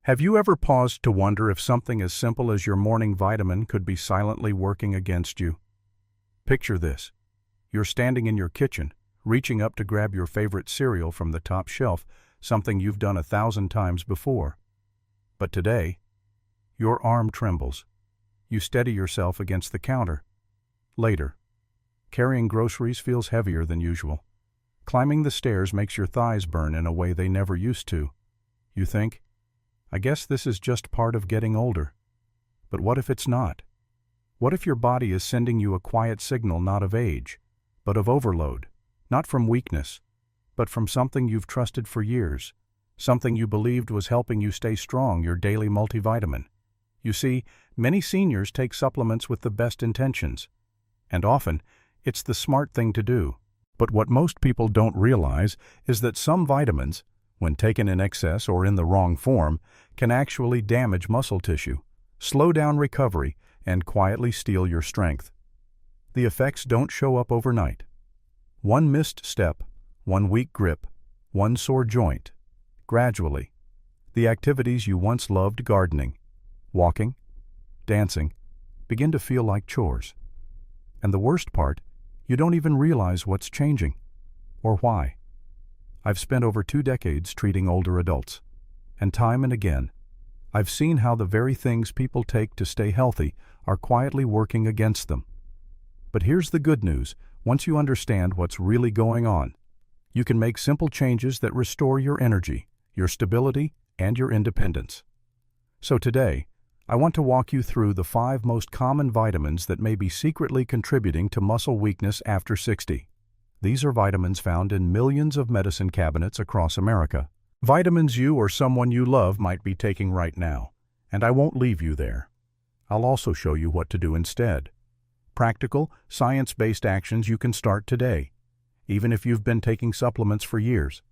Have you ever paused to wonder if something as simple as your morning vitamin could be silently working against you? Picture this. You're standing in your kitchen, reaching up to grab your favorite cereal from the top shelf, something you've done 1,000 times before. But today, your arm trembles. You steady yourself against the counter. Later, carrying groceries feels heavier than usual. Climbing the stairs makes your thighs burn in a way they never used to. You think, I guess this is just part of getting older. But what if it's not? What if your body is sending you a quiet signal not of age, but of overload, not from weakness, but from something you've trusted for years, something you believed was helping you stay strong, your daily multivitamin? You see, many seniors take supplements with the best intentions, and often it's the smart thing to do. But what most people don't realize is that some vitamins, when taken in excess or in the wrong form, can actually damage muscle tissue, slow down recovery, and quietly steal your strength. The effects don't show up overnight. One missed step, one weak grip, one sore joint. Gradually, the activities you once loved, gardening, walking, dancing, begin to feel like chores. And the worst part, you don't even realize what's changing, or why. I've spent over 2 decades treating older adults, and time and again, I've seen how the very things people take to stay healthy are quietly working against them. But here's the good news: once you understand what's really going on, you can make simple changes that restore your energy, your stability, and your independence. So today, I want to walk you through the 5 most common vitamins that may be secretly contributing to muscle weakness after 60. These are vitamins found in millions of medicine cabinets across America. Vitamins you or someone you love might be taking right now, and I won't leave you there. I'll also show you what to do instead. Practical, science-based actions you can start today, even if you've been taking supplements for years.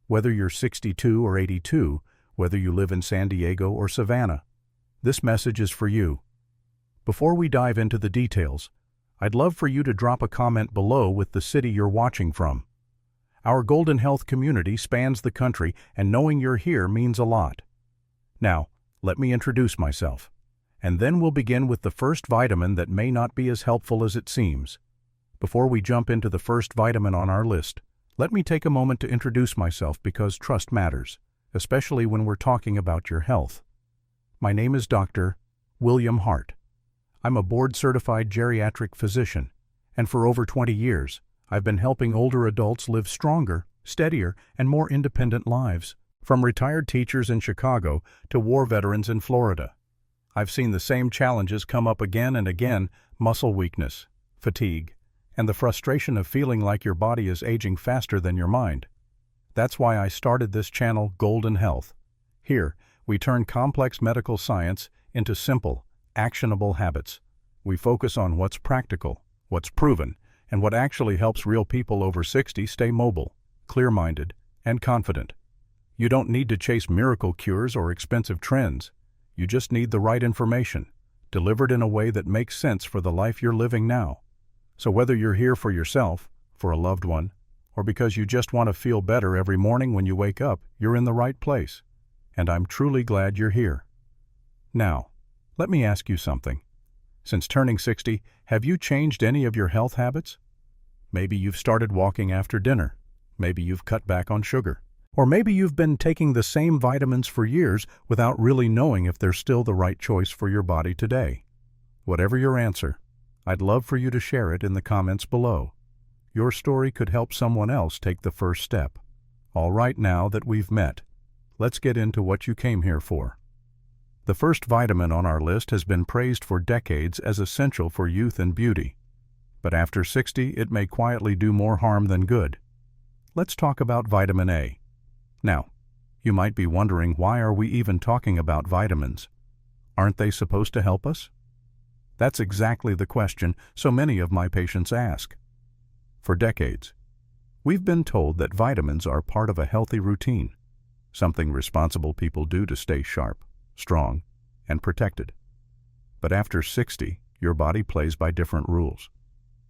Whether you're 62 or 82, whether you live in San Diego or Savannah, this message is for you. Before we dive into the details, I'd love for you to drop a comment below with the city you're watching from. Our Golden Health community spans the country, and knowing you're here means a lot. Now, let me introduce myself, and then we'll begin with the first vitamin that may not be as helpful as it seems. Before we jump into the first vitamin on our list, let me take a moment to introduce myself because trust matters, especially when we're talking about your health. My name is Dr. William Hart. I'm a board-certified geriatric physician, and for over 20 years, I've been helping older adults live stronger, steadier, and more independent lives. From retired teachers in Chicago to war veterans in Florida, I've seen the same challenges come up again and again: muscle weakness, fatigue, and the frustration of feeling like your body is aging faster than your mind. That's why I started this channel, Golden Health. Here, we turn complex medical science into simple, actionable habits. We focus on what's practical, what's proven, and what actually helps real people over 60 stay mobile, clear-minded, and confident. You don't need to chase miracle cures or expensive trends. You just need the right information, delivered in a way that makes sense for the life you're living now. So whether you're here for yourself, for a loved one, or because you just want to feel better every morning when you wake up, you're in the right place. And I'm truly glad you're here. Now, let me ask you something. Since turning 60, have you changed any of your health habits? Maybe you've started walking after dinner. Maybe you've cut back on sugar. Or maybe you've been taking the same vitamins for years without really knowing if they're still the right choice for your body today. Whatever your answer, I'd love for you to share it in the comments below. Your story could help someone else take the first step. All right, now that we've met, let's get into what you came here for. The first vitamin on our list has been praised for decades as essential for youth and beauty. But after 60, it may quietly do more harm than good. Let's talk about vitamin A. Now, you might be wondering, why are we even talking about vitamins? Aren't they supposed to help us? That's exactly the question so many of my patients ask. For decades, we've been told that vitamins are part of a healthy routine, something responsible people do to stay sharp, strong, and protected. But after 60, your body plays by different rules.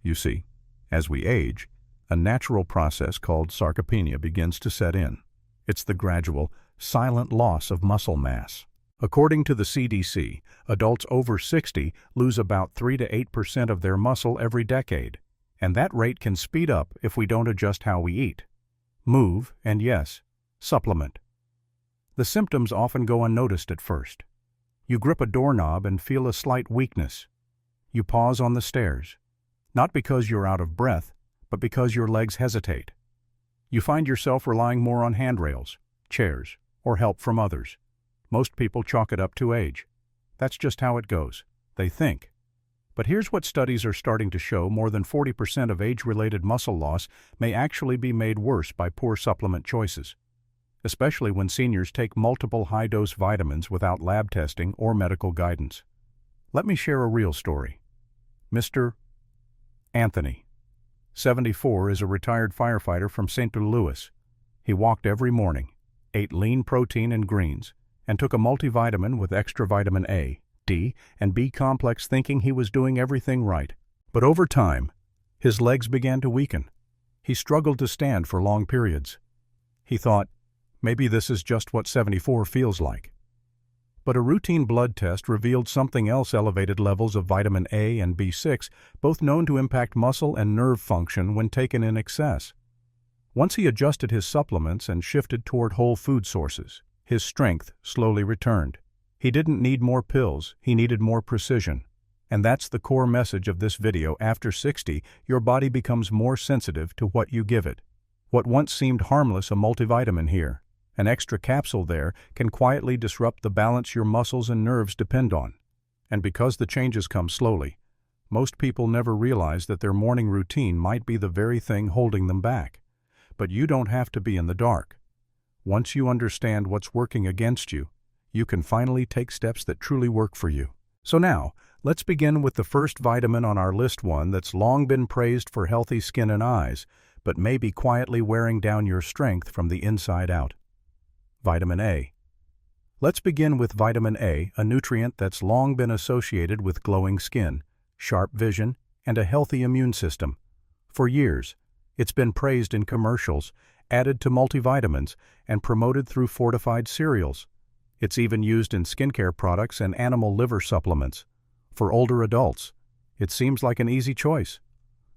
You see, as we age, a natural process called sarcopenia begins to set in. It's the gradual, silent loss of muscle mass. According to the CDC, adults over 60 lose about 3 to 8% of their muscle every decade, and that rate can speed up if we don't adjust how we eat, move, and yes, supplement. The symptoms often go unnoticed at first. You grip a doorknob and feel a slight weakness. You pause on the stairs, not because you're out of breath, but because your legs hesitate. You find yourself relying more on handrails, chairs, or help from others. Most people chalk it up to age. That's just how it goes, they think. But here's what studies are starting to show: more than 40% of age-related muscle loss may actually be made worse by poor supplement choices, especially when seniors take multiple high-dose vitamins without lab testing or medical guidance. Let me share a real story. Mr. Anthony, 74, is a retired firefighter from St. Louis. He walked every morning, ate lean protein and greens, and took a multivitamin with extra vitamin A, D, and B complex, thinking he was doing everything right. But over time, his legs began to weaken. He struggled to stand for long periods. He thought, maybe this is just what 74 feels like. But a routine blood test revealed something else: elevated levels of vitamin A and B6, both known to impact muscle and nerve function when taken in excess. Once he adjusted his supplements and shifted toward whole food sources, his strength slowly returned. He didn't need more pills, he needed more precision. And that's the core message of this video. After 60, your body becomes more sensitive to what you give it. What once seemed harmless, a multivitamin here, an extra capsule there, can quietly disrupt the balance your muscles and nerves depend on. And because the changes come slowly, most people never realize that their morning routine might be the very thing holding them back. But you don't have to be in the dark. Once you understand what's working against you, you can finally take steps that truly work for you. So now, let's begin with the first vitamin on our list, one that's long been praised for healthy skin and eyes, but may be quietly wearing down your strength from the inside out. Vitamin A. Let's begin with vitamin A, a nutrient that's long been associated with glowing skin, sharp vision, and a healthy immune system. For years, it's been praised in commercials, added to multivitamins, and promoted through fortified cereals. It's even used in skincare products and animal liver supplements. For older adults, it seems like an easy choice.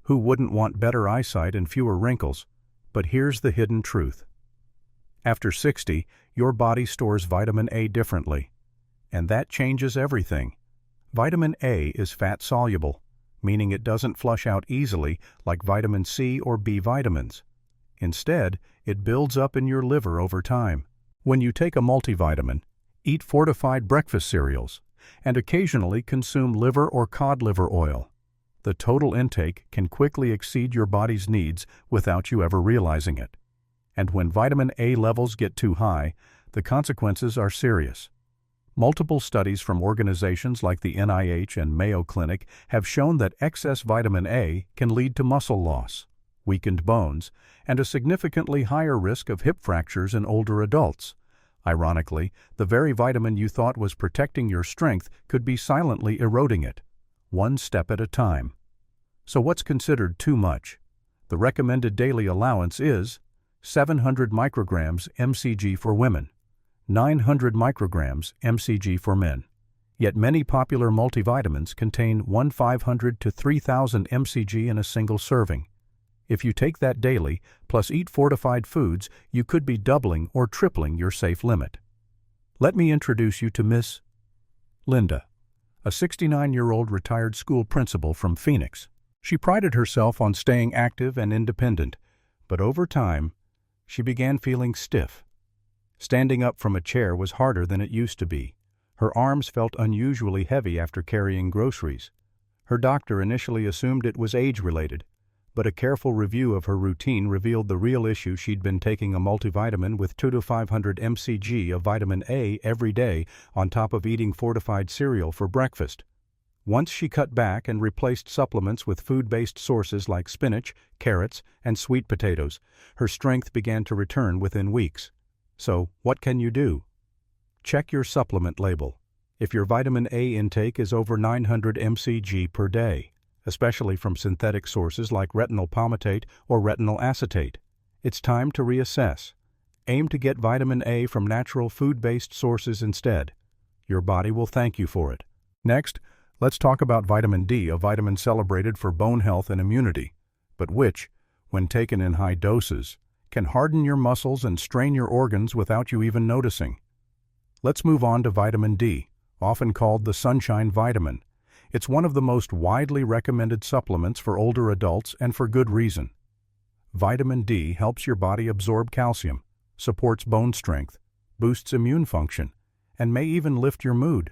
Who wouldn't want better eyesight and fewer wrinkles? But here's the hidden truth. After 60, your body stores vitamin A differently, and that changes everything. Vitamin A is fat-soluble, meaning it doesn't flush out easily like vitamin C or B vitamins. Instead, it builds up in your liver over time. When you take a multivitamin, eat fortified breakfast cereals, and occasionally consume liver or cod liver oil, the total intake can quickly exceed your body's needs without you ever realizing it. And when vitamin A levels get too high, the consequences are serious. Multiple studies from organizations like the NIH and Mayo Clinic have shown that excess vitamin A can lead to muscle loss, weakened bones, and a significantly higher risk of hip fractures in older adults. Ironically, the very vitamin you thought was protecting your strength could be silently eroding it, one step at a time. So what's considered too much? The recommended daily allowance is 700 micrograms mcg for women, 900 micrograms mcg for men. Yet many popular multivitamins contain 1,500 to 3,000 mcg in a single serving. If you take that daily, plus eat fortified foods, you could be doubling or tripling your safe limit. Let me introduce you to Miss Linda, a 69-year-old retired school principal from Phoenix. She prided herself on staying active and independent, but over time, she began feeling stiff. Standing up from a chair was harder than it used to be. Her arms felt unusually heavy after carrying groceries. Her doctor initially assumed it was age-related, but a careful review of her routine revealed the real issue. She'd been taking a multivitamin with 200 to 500 mcg of vitamin A every day on top of eating fortified cereal for breakfast. Once she cut back and replaced supplements with food-based sources like spinach, carrots, and sweet potatoes, her strength began to return within weeks. So, what can you do? Check your supplement label. If your vitamin A intake is over 900 mcg per day, especially from synthetic sources like retinol palmitate or retinol acetate, it's time to reassess. aim to get vitamin A from natural food-based sources instead. Your body will thank you for it. Next, let's talk about vitamin D, a vitamin celebrated for bone health and immunity, but which, when taken in high doses, can harden your muscles and strain your organs without you even noticing. Let's move on to vitamin D, often called the sunshine vitamin. It's one of the most widely recommended supplements for older adults, and for good reason. Vitamin D helps your body absorb calcium, supports bone strength, boosts immune function, and may even lift your mood.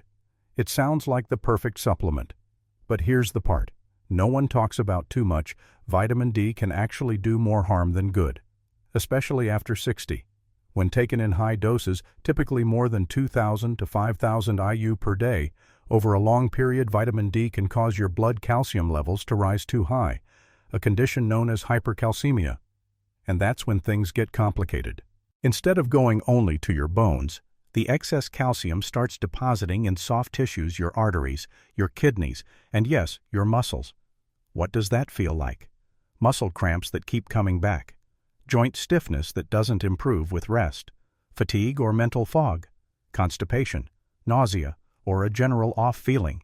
It sounds like the perfect supplement. But here's the part no one talks about too much: vitamin D can actually do more harm than good, especially after 60. When taken in high doses, typically more than 2,000 to 5,000 IU per day, over a long period, vitamin D can cause your blood calcium levels to rise too high, a condition known as hypercalcemia. And that's when things get complicated. Instead of going only to your bones, the excess calcium starts depositing in soft tissues, your arteries, your kidneys, and yes, your muscles. What does that feel like? Muscle cramps that keep coming back, joint stiffness that doesn't improve with rest, fatigue or mental fog, constipation, nausea, or a general off feeling.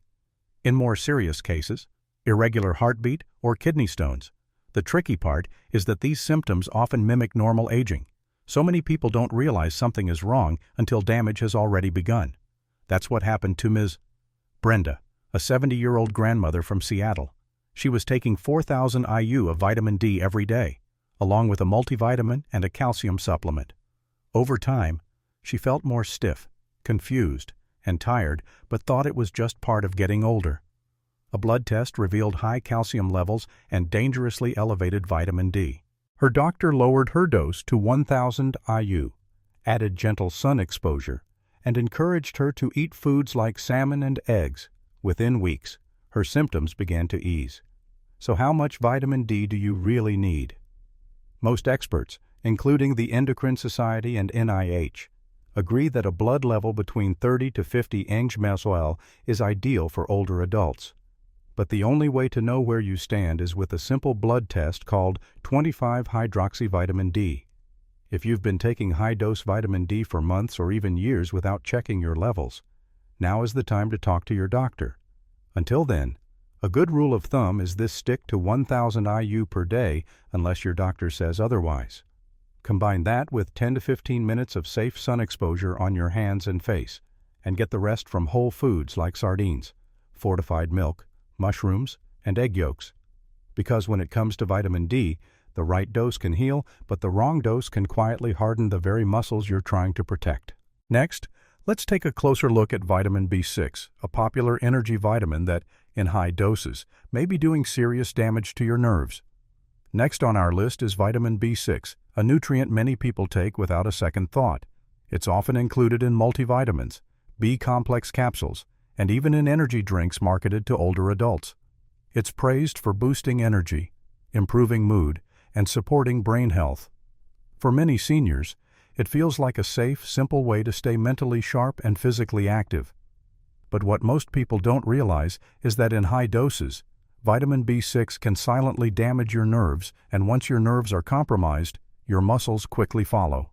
In more serious cases, irregular heartbeat or kidney stones. The tricky part is that these symptoms often mimic normal aging. So many people don't realize something is wrong until damage has already begun. That's what happened to Ms. Brenda, a 70-year-old grandmother from Seattle. She was taking 4,000 IU of vitamin D every day, along with a multivitamin and a calcium supplement. Over time, she felt more stiff, confused, and tired, but thought it was just part of getting older. A blood test revealed high calcium levels and dangerously elevated vitamin D. Her doctor lowered her dose to 1,000 IU, added gentle sun exposure, and encouraged her to eat foods like salmon and eggs. Within weeks, her symptoms began to ease. So how much vitamin D do you really need? Most experts, including the Endocrine Society and NIH, agree that a blood level between 30 to 50 ng/mol is ideal for older adults. But the only way to know where you stand is with a simple blood test called 25-hydroxyvitamin D. If you've been taking high-dose vitamin D for months or even years without checking your levels, now is the time to talk to your doctor. Until then, a good rule of thumb is this: stick to 1,000 IU per day unless your doctor says otherwise. Combine that with 10 to 15 minutes of safe sun exposure on your hands and face, and get the rest from whole foods like sardines, fortified milk, mushrooms, and egg yolks. Because when it comes to vitamin D, the right dose can heal, but the wrong dose can quietly harden the very muscles you're trying to protect. Next, let's take a closer look at vitamin B6, a popular energy vitamin that, in high doses, may be doing serious damage to your nerves. Next on our list is vitamin B6, a nutrient many people take without a second thought. It's often included in multivitamins, B-complex capsules, and even in energy drinks marketed to older adults. It's praised for boosting energy, improving mood, and supporting brain health. For many seniors, it feels like a safe, simple way to stay mentally sharp and physically active. But what most people don't realize is that in high doses, vitamin B6 can silently damage your nerves, and once your nerves are compromised, your muscles quickly follow.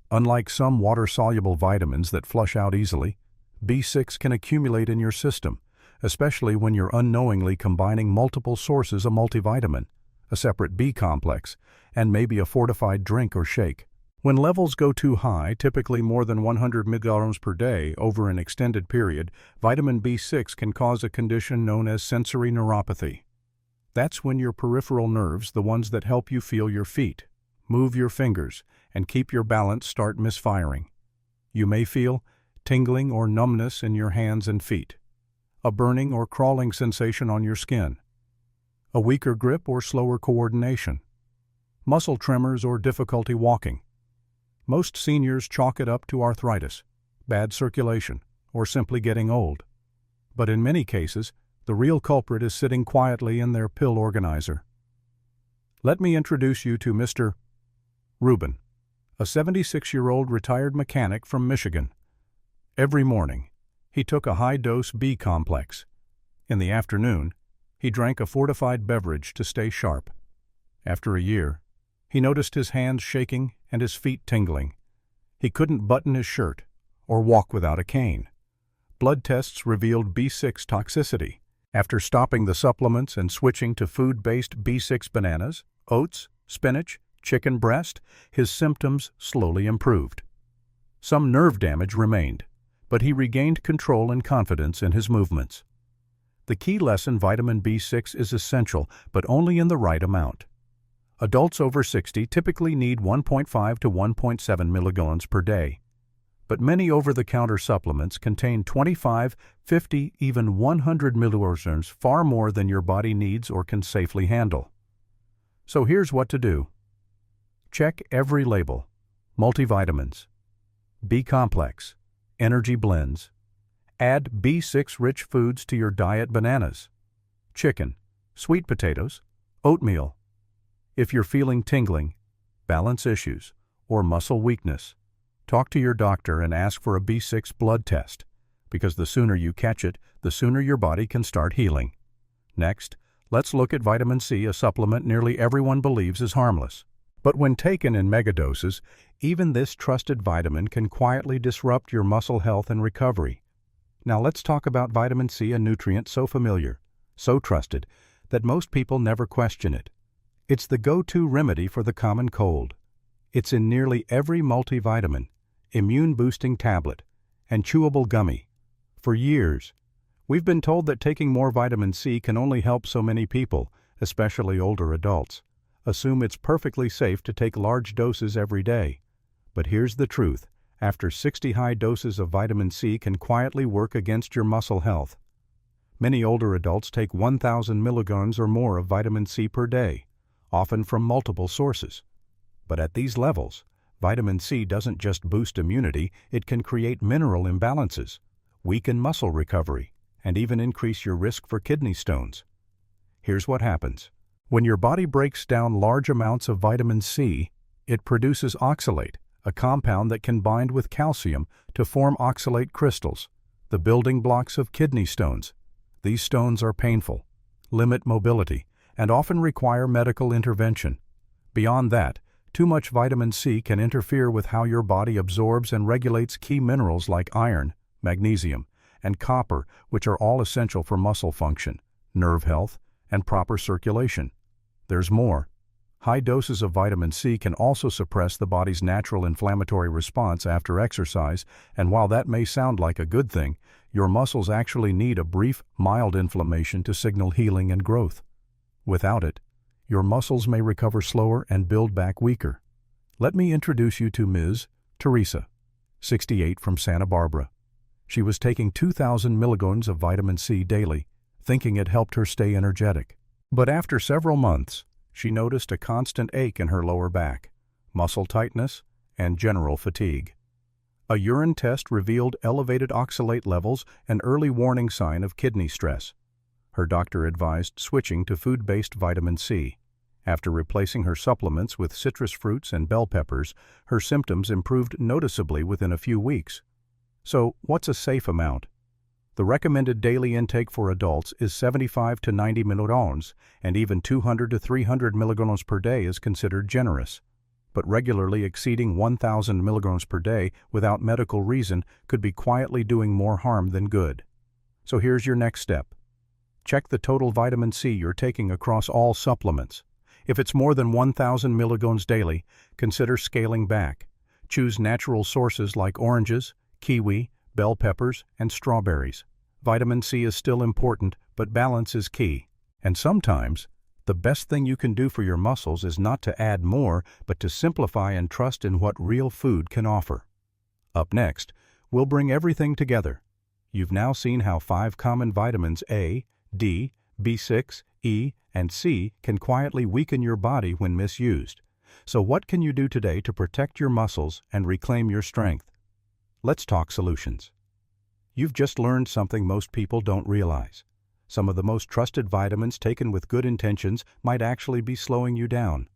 Unlike some water-soluble vitamins that flush out easily, B6 can accumulate in your system, especially when you're unknowingly combining multiple sources of multivitamin, a separate B complex, and maybe a fortified drink or shake. When levels go too high, typically more than 100 milligrams per day over an extended period, vitamin B6 can cause a condition known as sensory neuropathy. That's when your peripheral nerves, the ones that help you feel your feet, move your fingers, and keep your balance, start misfiring. You may feel tingling or numbness in your hands and feet, a burning or crawling sensation on your skin, a weaker grip or slower coordination, muscle tremors or difficulty walking. Most seniors chalk it up to arthritis, bad circulation, or simply getting old. But in many cases, the real culprit is sitting quietly in their pill organizer. Let me introduce you to Mr. Rubin, a 76-year-old retired mechanic from Michigan. Every morning, he took a high-dose B complex. In the afternoon, he drank a fortified beverage to stay sharp. After a year, He noticed his hands shaking and his feet tingling. He couldn't button his shirt or walk without a cane. Blood tests revealed B6 toxicity. After stopping the supplements and switching to food-based B6 bananas, oats, spinach, chicken breast, his symptoms slowly improved. Some nerve damage remained, but he regained control and confidence in his movements. The key lesson: vitamin B6 is essential, but only in the right amount. Adults over 60 typically need 1.5 to 1.7 milligrams per day, but many over-the-counter supplements contain 25, 50, even 100 milligrams, far more than your body needs or can safely handle. So here's what to do. Check every label: multivitamins, B-complex, energy blends. Add B6-rich foods to your diet: bananas, chicken, sweet potatoes, oatmeal. If you're feeling tingling, balance issues, or muscle weakness, talk to your doctor and ask for a B6 blood test, because the sooner you catch it, the sooner your body can start healing. Next, let's look at vitamin C, a supplement nearly everyone believes is harmless. But when taken in megadoses, even this trusted vitamin can quietly disrupt your muscle health and recovery. Now let's talk about vitamin C, a nutrient so familiar, so trusted, that most people never question it. It's the go-to remedy for the common cold. It's in nearly every multivitamin, immune-boosting tablet, and chewable gummy. For years, we've been told that taking more vitamin C can only help so many people, especially older adults. Assume it's perfectly safe to take large doses every day. But here's the truth: after 60 high doses of vitamin C can quietly work against your muscle health. Many older adults take 1,000 milligrams or more of vitamin C per day, often from multiple sources. But at these levels, vitamin C doesn't just boost immunity, it can create mineral imbalances, weaken muscle recovery, and even increase your risk for kidney stones. Here's what happens. When your body breaks down large amounts of vitamin C, it produces oxalate, a compound that can bind with calcium to form oxalate crystals, the building blocks of kidney stones. These stones are painful, limit mobility, and often require medical intervention. Beyond that, too much vitamin C can interfere with how your body absorbs and regulates key minerals like iron, magnesium, and copper, which are all essential for muscle function, nerve health, and proper circulation. There's more. High doses of vitamin C can also suppress the body's natural inflammatory response after exercise, and while that may sound like a good thing, your muscles actually need a brief, mild inflammation to signal healing and growth. Without it, your muscles may recover slower and build back weaker. Let me introduce you to Ms. Teresa, 68, from Santa Barbara. She was taking 2,000 milligrams of vitamin C daily, thinking it helped her stay energetic. But after several months, she noticed a constant ache in her lower back, muscle tightness, and general fatigue. A urine test revealed elevated oxalate levels, an early warning sign of kidney stress. Her doctor advised switching to food-based vitamin C. After replacing her supplements with citrus fruits and bell peppers, her symptoms improved noticeably within a few weeks. So, what's a safe amount? The recommended daily intake for adults is 75 to 90 milligrams, and even 200 to 300 milligrams per day is considered generous. But regularly exceeding 1,000 milligrams per day without medical reason could be quietly doing more harm than good. So here's your next step. Check the total vitamin C you're taking across all supplements. If it's more than 1,000 milligrams daily, consider scaling back. Choose natural sources like oranges, kiwi, bell peppers, and strawberries. Vitamin C is still important, but balance is key. And sometimes, the best thing you can do for your muscles is not to add more, but to simplify and trust in what real food can offer. Up next, we'll bring everything together. You've now seen how 5 common vitamins A, D, B6, E, and C can quietly weaken your body when misused. So what can you do today to protect your muscles and reclaim your strength? Let's talk solutions. You've just learned something most people don't realize. Some of the most trusted vitamins taken with good intentions might actually be slowing you down.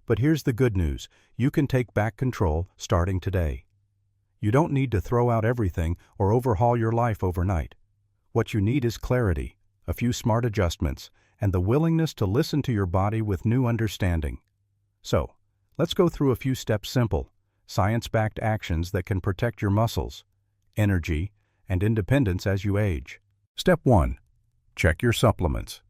But here's the good news: you can take back control starting today. You don't need to throw out everything or overhaul your life overnight. What you need is clarity, a few smart adjustments, and the willingness to listen to your body with new understanding. So, let's go through a few steps simple, science-backed actions that can protect your muscles, energy, and independence as you age. Step 1. Check your supplements.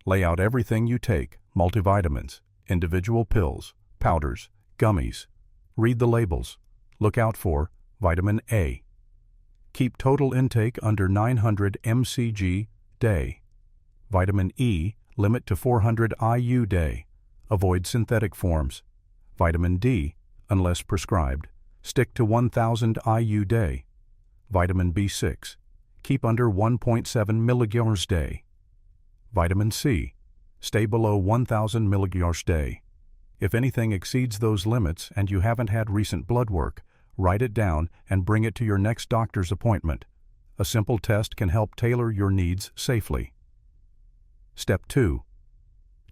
Lay out everything you take, multivitamins, individual pills, powders, gummies. Read the labels. Look out for vitamin A. Keep total intake under 900 mcg day. Vitamin E, limit to 400 IU day. Avoid synthetic forms. Vitamin D, unless prescribed, stick to 1000 IU day. Vitamin B6, keep under 1.7 mg day. Vitamin C, stay below 1000 mg day. If anything exceeds those limits and you haven't had recent blood work, write it down and bring it to your next doctor's appointment. A simple test can help tailor your needs safely. Step 2.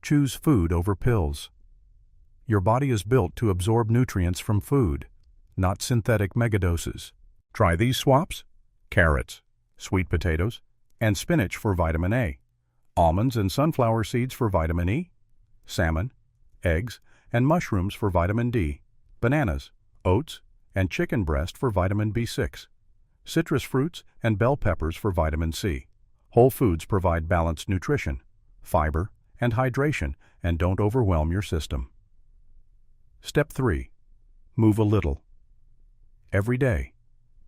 Choose food over pills. Your body is built to absorb nutrients from food, not synthetic megadoses. Try these swaps: carrots, sweet potatoes, and spinach for vitamin A, almonds and sunflower seeds for vitamin E, salmon, eggs, and mushrooms for vitamin D, bananas, oats, and chicken breast for vitamin B6, citrus fruits and bell peppers for vitamin C. Whole foods provide balanced nutrition, fiber, and hydration, and don't overwhelm your system. Step 3. Move a little. Every day.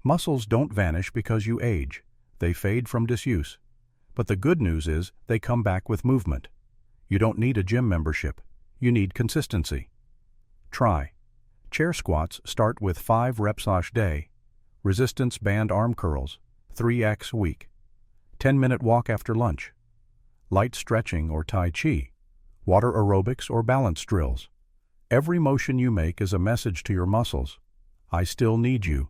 Muscles don't vanish because you age. They fade from disuse. But the good news is they come back with movement. You don't need a gym membership. You need consistency. Try. Chair squats start with 5 reps each day. Resistance band arm curls, 3x week. 10-minute walk after lunch. Light stretching or Tai Chi. Water aerobics or balance drills. Every motion you make is a message to your muscles. I still need you.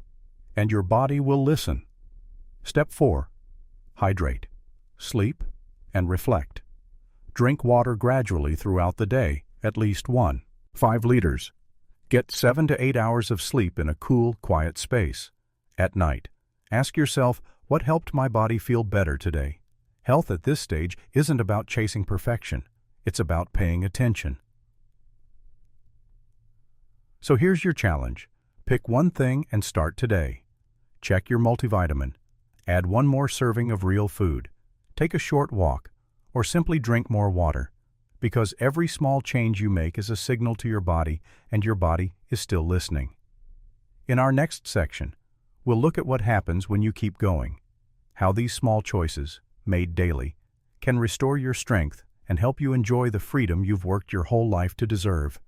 And your body will listen. Step 4. Hydrate. Sleep and reflect. Drink water gradually throughout the day, at least 1.5 liters. Get 7 to 8 hours of sleep in a cool, quiet space. At night, ask yourself, what helped my body feel better today? Health at this stage isn't about chasing perfection. It's about paying attention. So here's your challenge. Pick one thing and start today. Check your multivitamin. Add 1 more serving of real food. Take a short walk, or simply drink more water. Because every small change you make is a signal to your body, and your body is still listening. In our next section, we'll look at what happens when you keep going, how these small choices, made daily, can restore your strength and help you enjoy the freedom you've worked your whole life to deserve.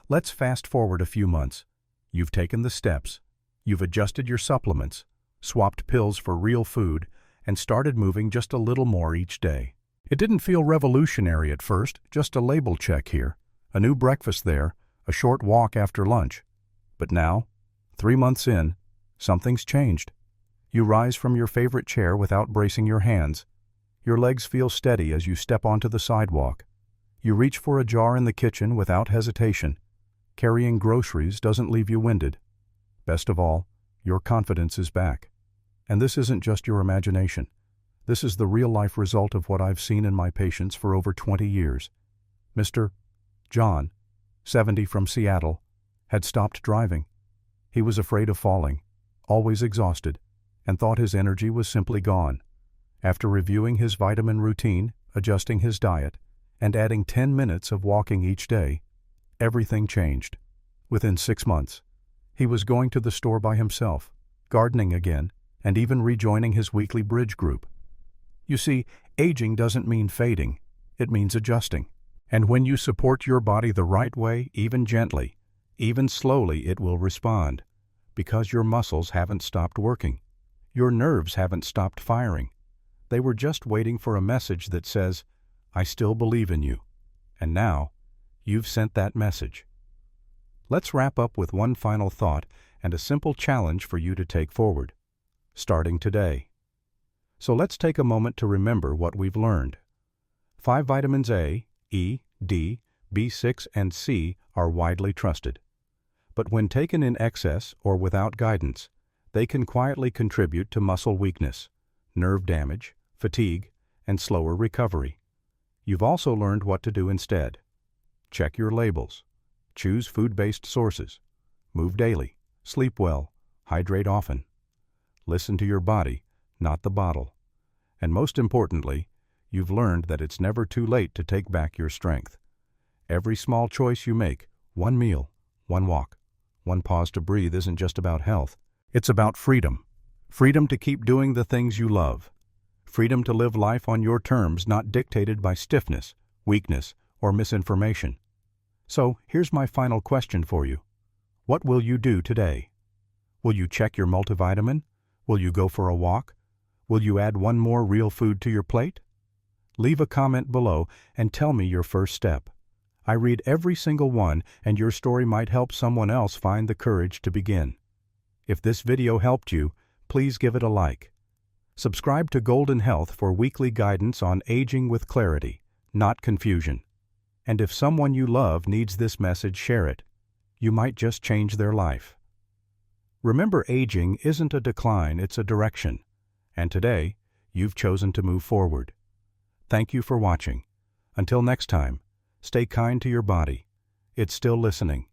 Let's fast forward a few months. You've taken the steps. You've adjusted your supplements, swapped pills for real food, and started moving just a little more each day. It didn't feel revolutionary at first, just a label check here, a new breakfast there, a short walk after lunch. But now, 3 months in, something's changed. You rise from your favorite chair without bracing your hands. Your legs feel steady as you step onto the sidewalk. You reach for a jar in the kitchen without hesitation. Carrying groceries doesn't leave you winded. Best of all, your confidence is back. And this isn't just your imagination. This is the real-life result of what I've seen in my patients for over 20 years. Mr. John, 70 from Seattle, had stopped driving. He was afraid of falling, always exhausted, and thought his energy was simply gone. After reviewing his vitamin routine, adjusting his diet, and adding 10 minutes of walking each day, everything changed. Within 6 months, he was going to the store by himself, gardening again, and even rejoining his weekly bridge group. You see, aging doesn't mean fading. It means adjusting. And when you support your body the right way, even gently, even slowly, it will respond. Because your muscles haven't stopped working. Your nerves haven't stopped firing. They were just waiting for a message that says, I still believe in you. And now, you've sent that message. Let's wrap up with one final thought and a simple challenge for you to take forward, starting today. So let's take a moment to remember what we've learned. 5 vitamins A, E, D, B6, and C are widely trusted. But when taken in excess or without guidance, they can quietly contribute to muscle weakness, nerve damage, fatigue, and slower recovery. You've also learned what to do instead. Check your labels. Choose food-based sources. Move daily. Sleep well. Hydrate often. Listen to your body, not the bottle. And most importantly, you've learned that it's never too late to take back your strength. Every small choice you make, one meal, one walk, one pause to breathe, isn't just about health. It's about freedom. Freedom to keep doing the things you love. Freedom to live life on your terms, not dictated by stiffness, weakness, or misinformation. So, here's my final question for you. What will you do today? Will you check your multivitamin? Will you go for a walk? Will you add one more real food to your plate? Leave a comment below and tell me your first step. I read every single one, and your story might help someone else find the courage to begin. If this video helped you, please give it a like. Subscribe to Golden Health for weekly guidance on aging with clarity, not confusion. And if someone you love needs this message, share it. You might just change their life. Remember, aging isn't a decline, it's a direction. And today, you've chosen to move forward. Thank you for watching. Until next time, stay kind to your body. It's still listening.